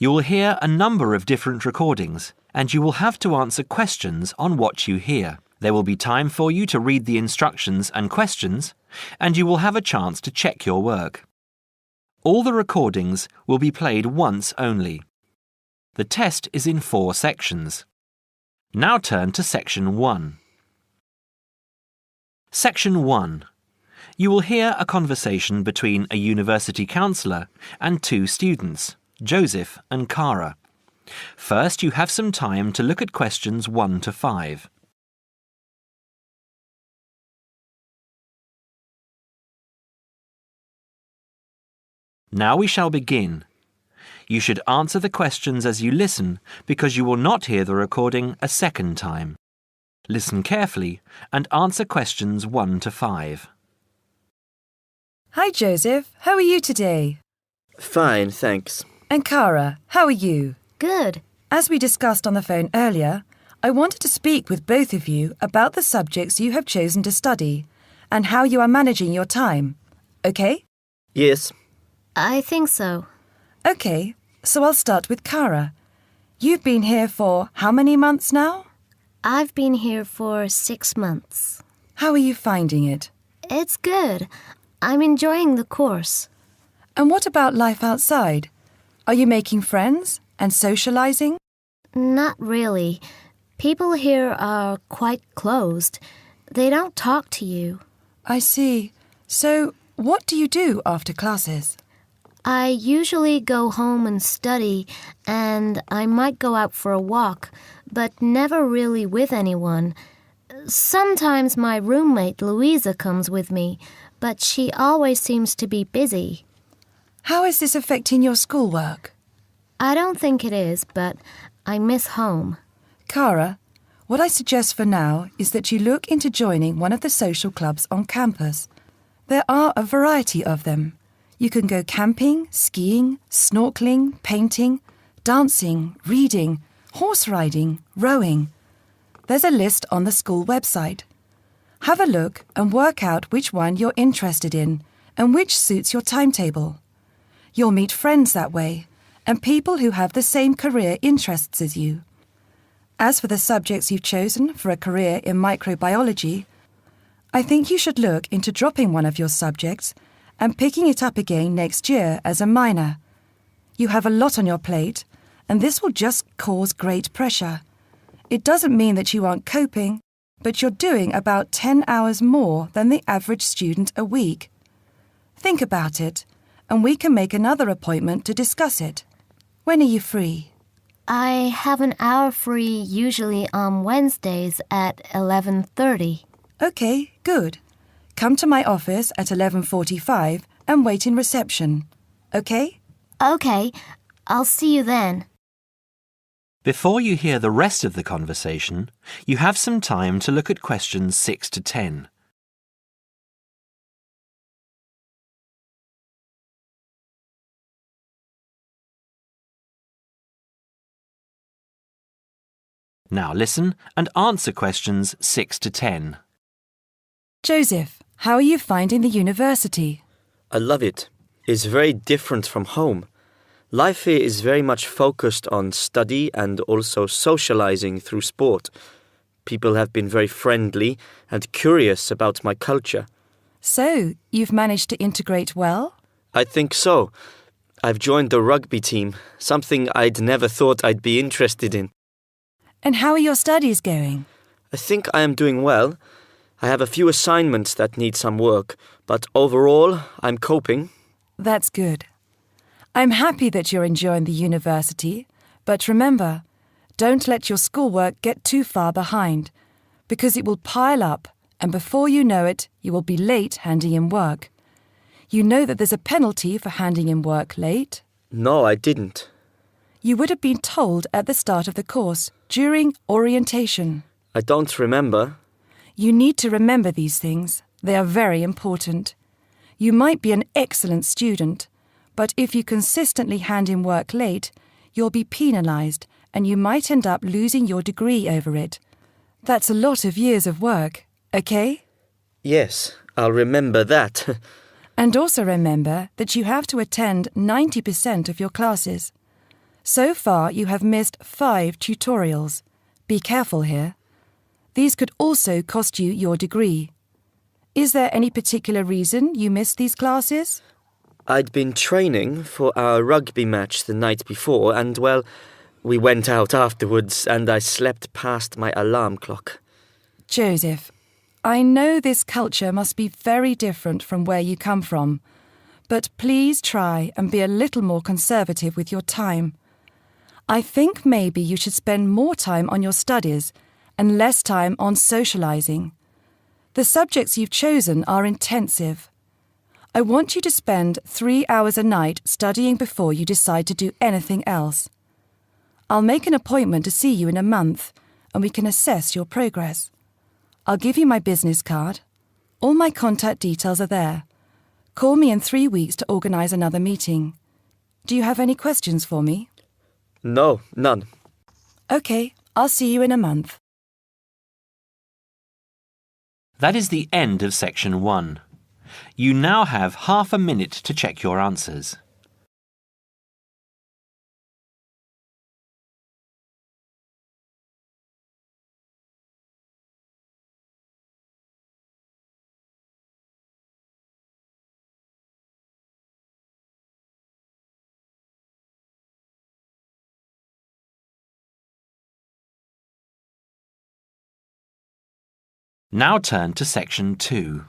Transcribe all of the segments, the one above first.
You will hear a number of different recordings, and you will have to answer questions on what you hear. There will be time for you to read the instructions and questions, and you will have a chance to check your work. All the recordings will be played once only. The test is in 4 sections. Now turn to Section 1. Section 1. You will hear a conversation between a university counsellor and 2 students, Joseph and Cara. First, you have some time to look at questions 1 to 5. Now we shall begin. You should answer the questions as you listen because you will not hear the recording a second time. Listen carefully and answer questions 1 to 5. Hi Joseph, how are you today? Fine, thanks. And Cara, how are you? Good. As we discussed on the phone earlier, I wanted to speak with both of you about the subjects you have chosen to study and how you are managing your time. Okay? Yes. I think so. Okay, so I'll start with Cara. You've been here for how many months now? I've been here for 6 months. How are you finding it? It's good. I'm enjoying the course. And what about life outside? Are you making friends and socializing? Not really. People here are quite closed. They don't talk to you. I see. So, what do you do after classes? I usually go home and study, and I might go out for a walk, but never really with anyone. Sometimes my roommate Louisa comes with me, but she always seems to be busy. How is this affecting your schoolwork? I don't think it is, but I miss home. Cara, what I suggest for now is that you look into joining one of the social clubs on campus. There are a variety of them. You can go camping, skiing, snorkeling, painting, dancing, reading, horse riding, rowing. There's a list on the school website. Have a look and work out which one you're interested in and which suits your timetable. You'll meet friends that way and people who have the same career interests as you. As for the subjects you've chosen for a career in microbiology, I think you should look into dropping one of your subjects and picking it up again next year as a minor. You have a lot on your plate, and this will just cause great pressure. It doesn't mean that you aren't coping, but you're doing about 10 hours more than the average student a week. Think about it, and we can make another appointment to discuss it. When are you free? I have an hour free usually on Wednesdays at 11:30. Okay, good. Come to my office at 11:45 and wait in reception. Okay? Okay, I'll see you then. Before you hear the rest of the conversation, you have some time to look at questions 6 to 10. Now listen and answer questions 6 to 10. Joseph, how are you finding the university? I love it. It's very different from home. Life here is very much focused on study and also socializing through sport. People have been very friendly and curious about my culture. So, you've managed to integrate well? I think so. I've joined the rugby team, something I'd never thought I'd be interested in. And how are your studies going? I think I am doing well. I have a few assignments that need some work, but overall, I'm coping. That's good. I'm happy that you're enjoying the university, but remember, don't let your schoolwork get too far behind, because it will pile up, and before you know it, you will be late handing in work. You know that there's a penalty for handing in work late? No, I didn't. You would have been told at the start of the course, during orientation. I don't remember. You need to remember these things. They are very important. You might be an excellent student, but if you consistently hand in work late, you'll be penalised and you might end up losing your degree over it. That's a lot of years of work, okay? Yes, I'll remember that. And also remember that you have to attend 90% of your classes. So far, you have missed 5 tutorials. Be careful here. These could also cost you your degree. Is there any particular reason you missed these classes? I'd been training for our rugby match the night before and, well, we went out afterwards and I slept past my alarm clock. Joseph, I know this culture must be very different from where you come from, but please try and be a little more conservative with your time. I think maybe you should spend more time on your studies and less time on socializing. The subjects you've chosen are intensive. I want you to spend 3 hours a night studying before you decide to do anything else. I'll make an appointment to see you in a month and we can assess your progress. I'll give you my business card. All my contact details are there. Call me in 3 weeks to organise another meeting. Do you have any questions for me? No, none. OK, I'll see you in a month. That is the end of section 1. You now have half a minute to check your answers. Now turn to section 2.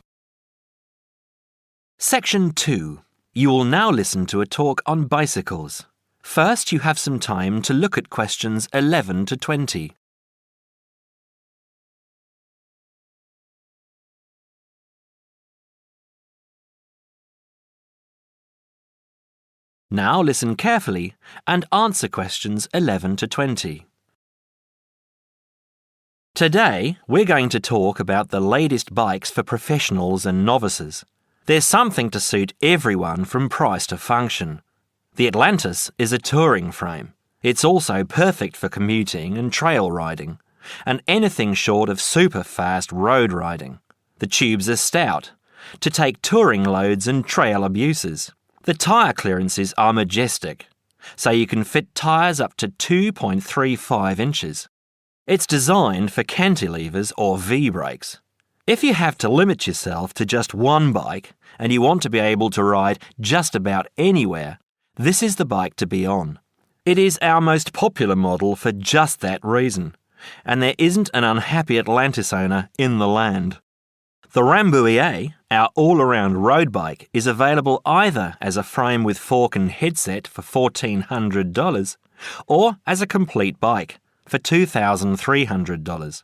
Section 2. You will now listen to a talk on bicycles. First, you have some time to look at questions 11 to 20. Now listen carefully and answer questions 11 to 20. Today, we're going to talk about the latest bikes for professionals and novices. There's something to suit everyone from price to function. The Atlantis is a touring frame. It's also perfect for commuting and trail riding, and anything short of super fast road riding. The tubes are stout, to take touring loads and trail abuses. The tyre clearances are majestic, so you can fit tyres up to 2.35 inches. It's designed for cantilevers or V-brakes. If you have to limit yourself to just one bike and you want to be able to ride just about anywhere, this is the bike to be on. It is our most popular model for just that reason, and there isn't an unhappy Atlantis owner in the land. The Rambouillet, our all-around road bike, is available either as a frame with fork and headset for $1,400 or as a complete bike for $2,300.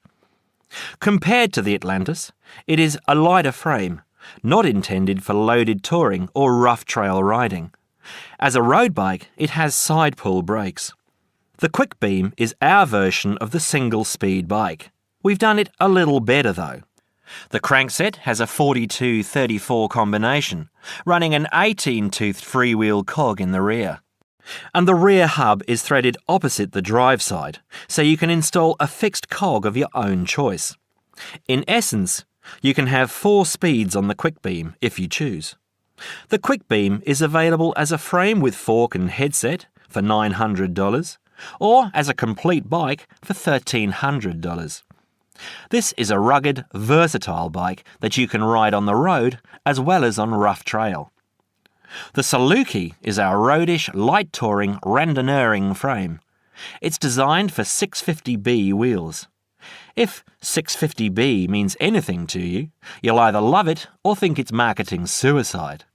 Compared to the Atlantis, it is a lighter frame, not intended for loaded touring or rough trail riding. As a road bike, it has side pull brakes. The Quick Beam is our version of the single-speed bike. We've done it a little better though. The crankset has a 42-34 combination, running an 18-toothed freewheel cog in the rear. And the rear hub is threaded opposite the drive side, so you can install a fixed cog of your own choice. In essence, you can have 4 speeds on the Quick Beam if you choose. The Quick Beam is available as a frame with fork and headset for $900 or as a complete bike for $1,300. This is a rugged, versatile bike that you can ride on the road as well as on rough trail. The Saluki is our roadish, light touring, randonneuring frame. It's designed for 650B wheels. If 650B means anything to you, you'll either love it or think it's marketing suicide.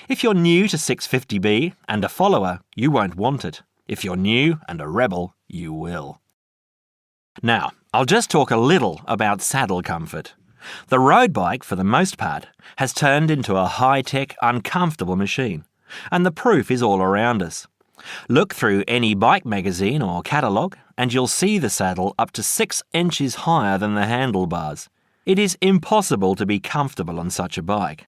If you're new to 650B and a follower, you won't want it. If you're new and a rebel, you will. Now, I'll just talk a little about saddle comfort. The road bike, for the most part, has turned into a high-tech, uncomfortable machine, and the proof is all around us. Look through any bike magazine or catalogue, and you'll see the saddle up to 6 inches higher than the handlebars. It is impossible to be comfortable on such a bike.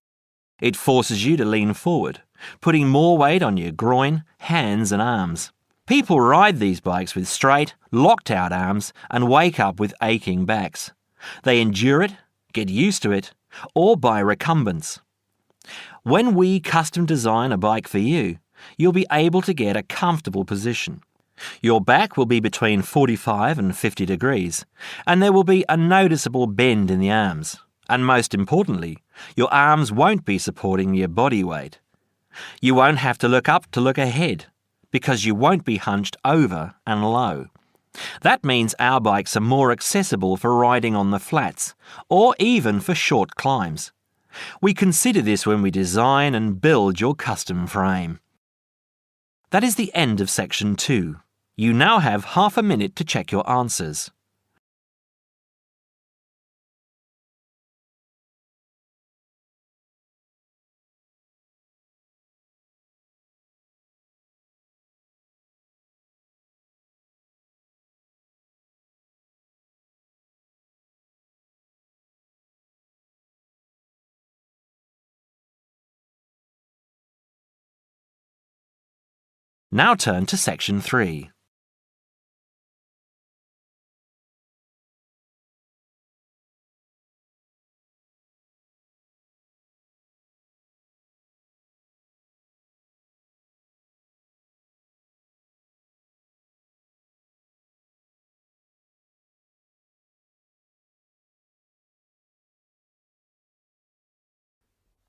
It forces you to lean forward, putting more weight on your groin, hands and arms. People ride these bikes with straight, locked-out arms and wake up with aching backs. They endure it, get used to it, or buy recumbents. When we custom design a bike for you, you'll be able to get a comfortable position. Your back will be between 45 and 50 degrees, and there will be a noticeable bend in the arms. And most importantly, your arms won't be supporting your body weight. You won't have to look up to look ahead, because you won't be hunched over and low. That means our bikes are more accessible for riding on the flats, or even for short climbs. We consider this when we design and build your custom frame. That is the end of section 2. You now have half a minute to check your answers. Now turn to section 3.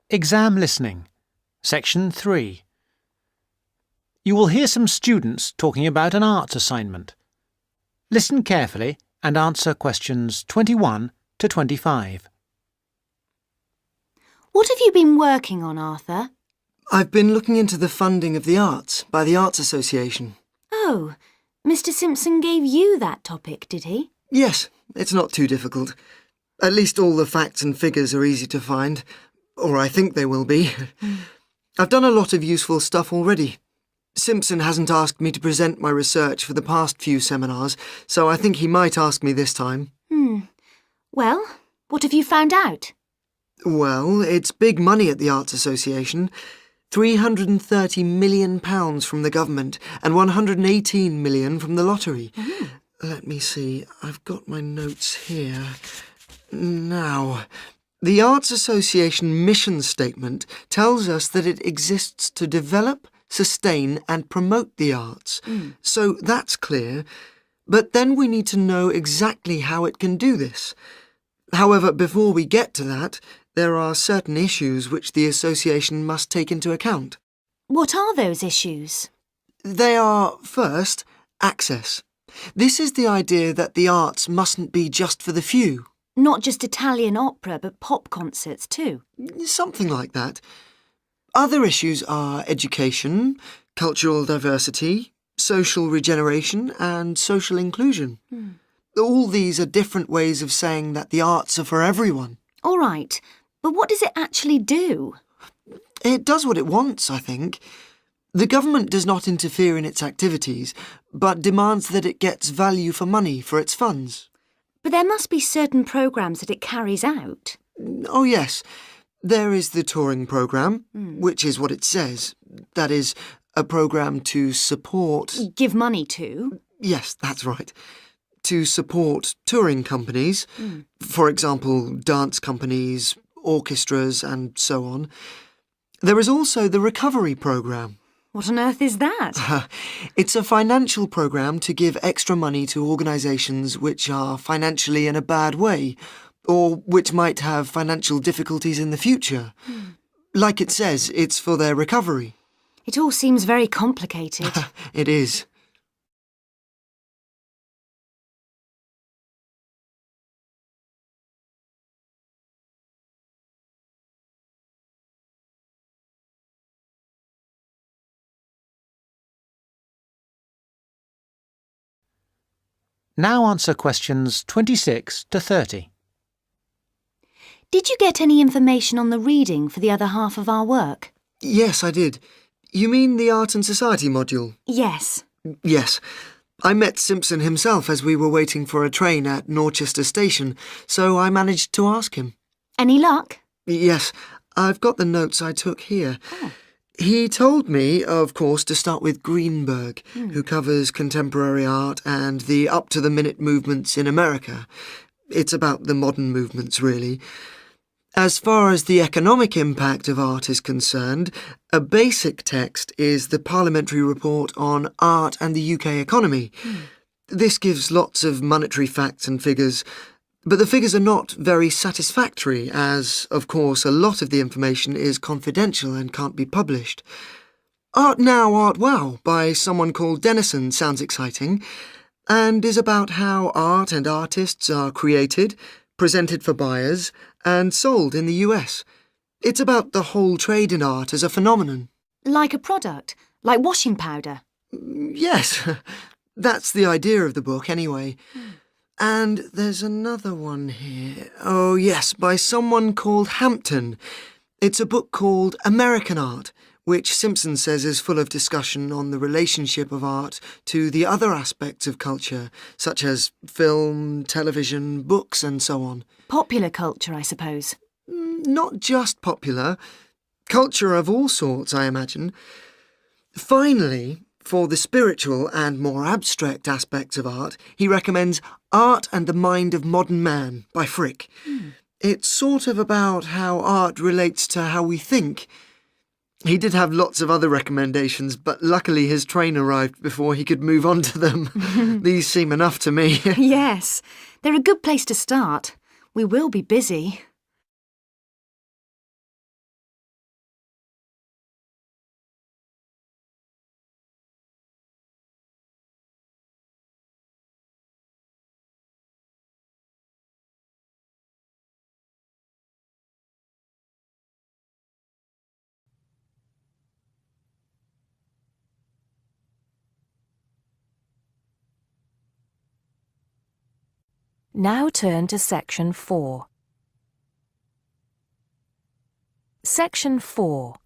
Exam Listening, Section 3. You will hear some students talking about an arts assignment. Listen carefully and answer questions 21 to 25. What have you been working on, Arthur? I've been looking into the funding of the arts by the Arts Association. Oh, Mr. Simpson gave you that topic, did he? Yes, it's not too difficult. At least all the facts and figures are easy to find, or I think they will be. I've done a lot of useful stuff already. Simpson hasn't asked me to present my research for the past few seminars, so I think he might ask me this time. Well, what have you found out? Well, it's big money at the Arts Association. £330 million from the government and £118 million from the lottery. Let me see, I've got my notes here. Now, the Arts Association mission statement tells us that it exists to develop, sustain and promote the arts. So that's clear. But then we need to know exactly how it can do this. However, before we get to that, there are certain issues which the association must take into account. What are those issues? They are, first, access. This is the idea that the arts mustn't be just for the few. Not just Italian opera, but pop concerts too. Something like that. Other issues are education, cultural diversity, social regeneration and social inclusion. All these are different ways of saying that the arts are for everyone. All right, but what does it actually do? It does what it wants, I think. The government does not interfere in its activities, but demands that it gets value for money for its funds. But there must be certain programmes that it carries out. Oh, yes. There is the touring programme, which is what it says. That is, a programme to support... Give money to? Yes, that's right. To support touring companies, for example, dance companies, orchestras and so on. There is also the recovery programme. What on earth is that? It's a financial programme to give extra money to organisations which are financially in a bad way, or which might have financial difficulties in the future. Like it says, it's for their recovery. It all seems very complicated. It is. Now answer questions 26 to 30. Did you get any information on the reading for the other half of our work? Yes, I did. You mean the Art and Society module? Yes. Yes. I met Simpson himself as we were waiting for a train at Norchester Station, so I managed to ask him. Any luck? Yes, I've got the notes I took here. He told me, of course, to start with Greenberg, who covers contemporary art and the up-to-the-minute movements in America. It's about the modern movements, really. As far as the economic impact of art is concerned, a basic text is the Parliamentary Report on Art and the UK Economy. This gives lots of monetary facts and figures, but the figures are not very satisfactory as, of course, a lot of the information is confidential and can't be published. Art Now, Art Wow by someone called Dennison sounds exciting and is about how art and artists are created, presented for buyers, and sold in the US. It's about the whole trade in art as a phenomenon. Like a product, like washing powder. Yes, that's the idea of the book anyway. And there's another one here. Oh yes, by someone called Hampton. It's a book called American Art, which Simpson says is full of discussion on the relationship of art to the other aspects of culture, such as film, television, books and so on. Popular culture, I suppose. Not just popular. Culture of all sorts, I imagine. Finally, for the spiritual and more abstract aspects of art, he recommends Art and the Mind of Modern Man by Frick. It's sort of about how art relates to how we think. He did have lots of other recommendations, but luckily his train arrived before he could move on to them. These seem enough to me. Yes, they're a good place to start. We will be busy. Now turn to Section 4. Section 4.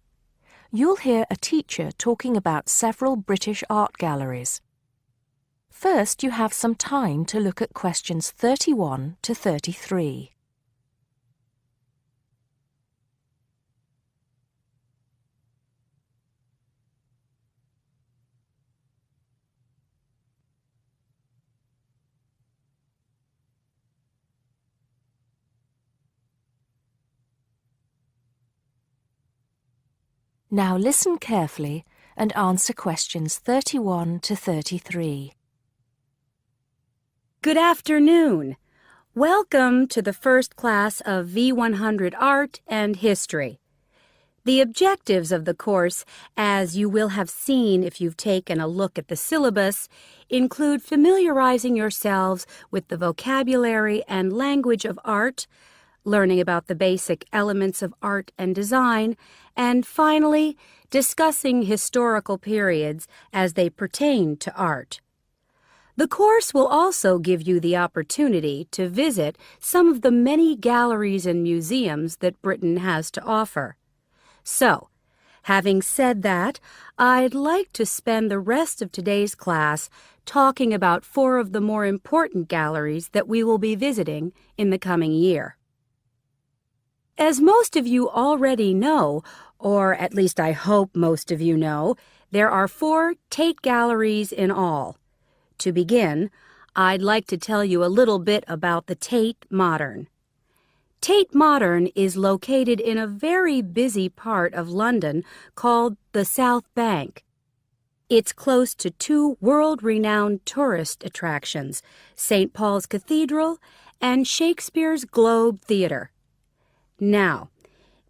You'll hear a teacher talking about several British art galleries. First, you have some time to look at questions 31 to 33. Now listen carefully and answer questions 31 to 33. Good afternoon. Welcome to the first class of V100 Art and History. The objectives of the course, as you will have seen if you've taken a look at the syllabus, include familiarizing yourselves with the vocabulary and language of art, learning about the basic elements of art and design, and finally, discussing historical periods as they pertain to art. The course will also give you the opportunity to visit some of the many galleries and museums that Britain has to offer. So, having said that, I'd like to spend the rest of today's class talking about 4 of the more important galleries that we will be visiting in the coming year. As most of you already know, or at least I hope most of you know, there are 4 Tate galleries in all. To begin, I'd like to tell you a little bit about the Tate Modern. Tate Modern is located in a very busy part of London called the South Bank. It's close to 2 world-renowned tourist attractions, St. Paul's Cathedral and Shakespeare's Globe Theatre. Now,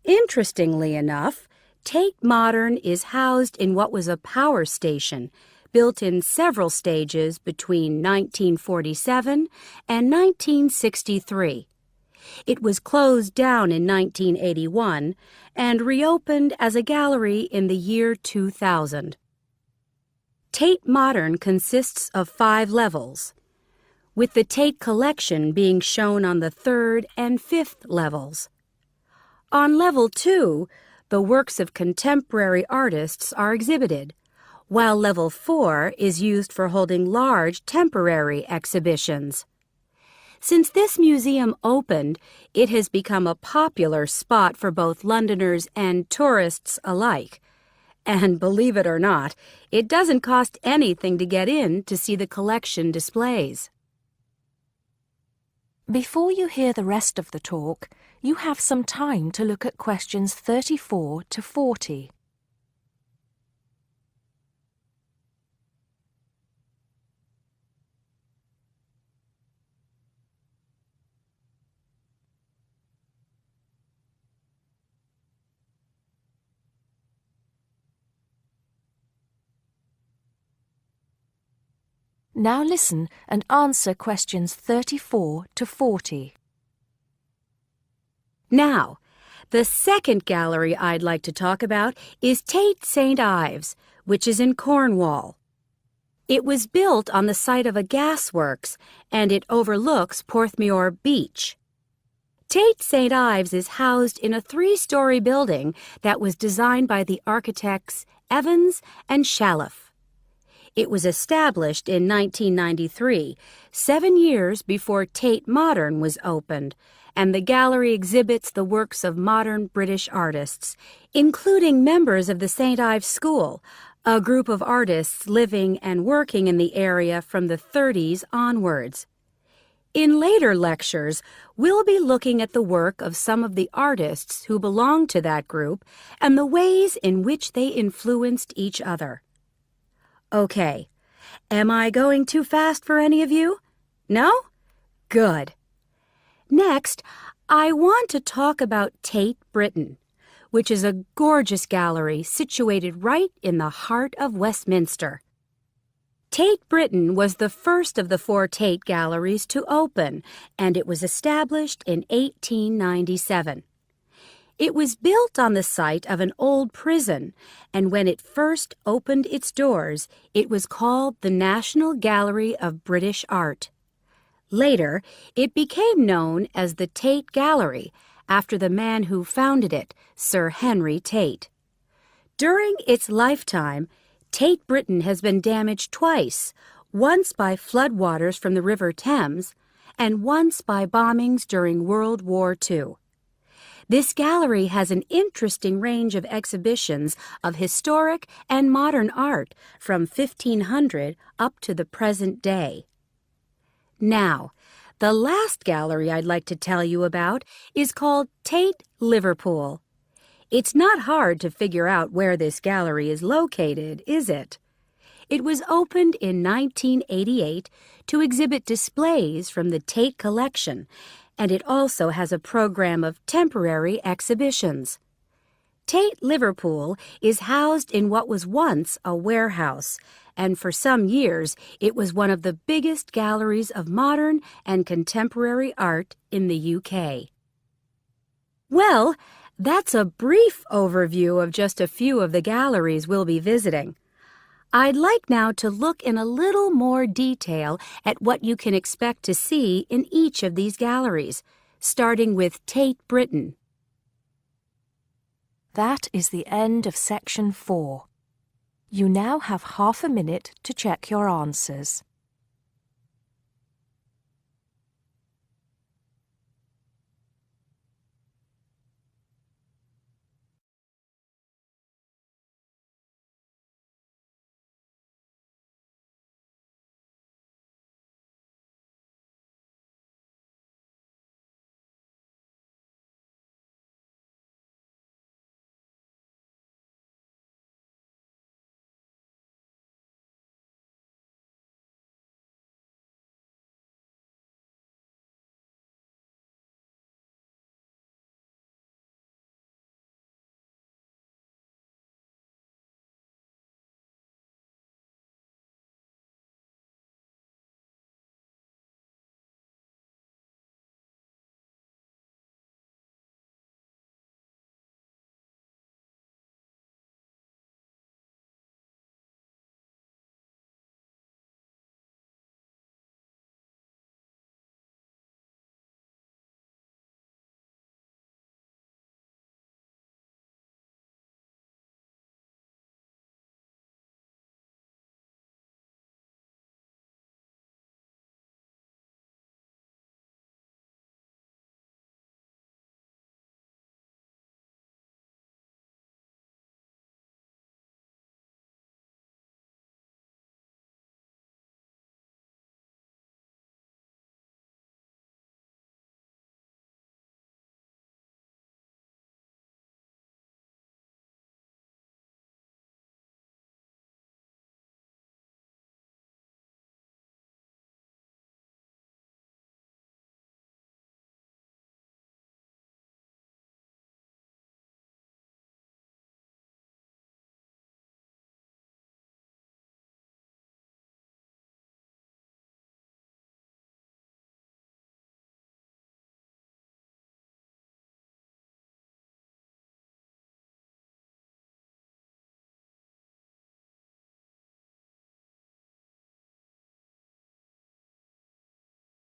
interestingly enough, Tate Modern is housed in what was a power station, built in several stages between 1947 and 1963. It was closed down in 1981 and reopened as a gallery in the year 2000. Tate Modern consists of 5 levels, with the Tate collection being shown on the 3rd and 5th levels. On level 2, the works of contemporary artists are exhibited, while level 4 is used for holding large temporary exhibitions. Since this museum opened, it has become a popular spot for both Londoners and tourists alike. And believe it or not, it doesn't cost anything to get in to see the collection displays. Before you hear the rest of the talk, you have some time to look at questions 34 to 40. Now listen and answer questions 34 to 40. Now, the second gallery I'd like to talk about is Tate St. Ives, which is in Cornwall. It was built on the site of a gasworks, and it overlooks Porthmeor Beach. Tate St. Ives is housed in a 3-story building that was designed by the architects Evans and Shalliff. It was established in 1993, 7 years before Tate Modern was opened, and the gallery exhibits the works of modern British artists, including members of the St. Ives School, a group of artists living and working in the area from the 30s onwards. In later lectures, we'll be looking at the work of some of the artists who belong to that group and the ways in which they influenced each other. Okay, am I going too fast for any of you? No? Good. Next, I want to talk about Tate Britain, which is a gorgeous gallery situated right in the heart of Westminster. Tate Britain was the first of the 4 Tate galleries to open, and it was established in 1897. It was built on the site of an old prison, and when it first opened its doors, it was called the National Gallery of British Art. Later, it became known as the Tate Gallery, after the man who founded it, Sir Henry Tate. During its lifetime, Tate Britain has been damaged twice, once by floodwaters from the River Thames, and once by bombings during World War II. This gallery has an interesting range of exhibitions of historic and modern art from 1500 up to the present day. Now, the last gallery I'd like to tell you about is called Tate Liverpool. It's not hard to figure out where this gallery is located, is it? It was opened in 1988 to exhibit displays from the Tate collection, and it also has a program of temporary exhibitions. Tate Liverpool is housed in what was once a warehouse, and for some years it was one of the biggest galleries of modern and contemporary art in the UK. Well, that's a brief overview of just a few of the galleries we'll be visiting. I'd like now to look in a little more detail at what you can expect to see in each of these galleries, starting with Tate Britain. That is the end of section 4. You now have half a minute to check your answers.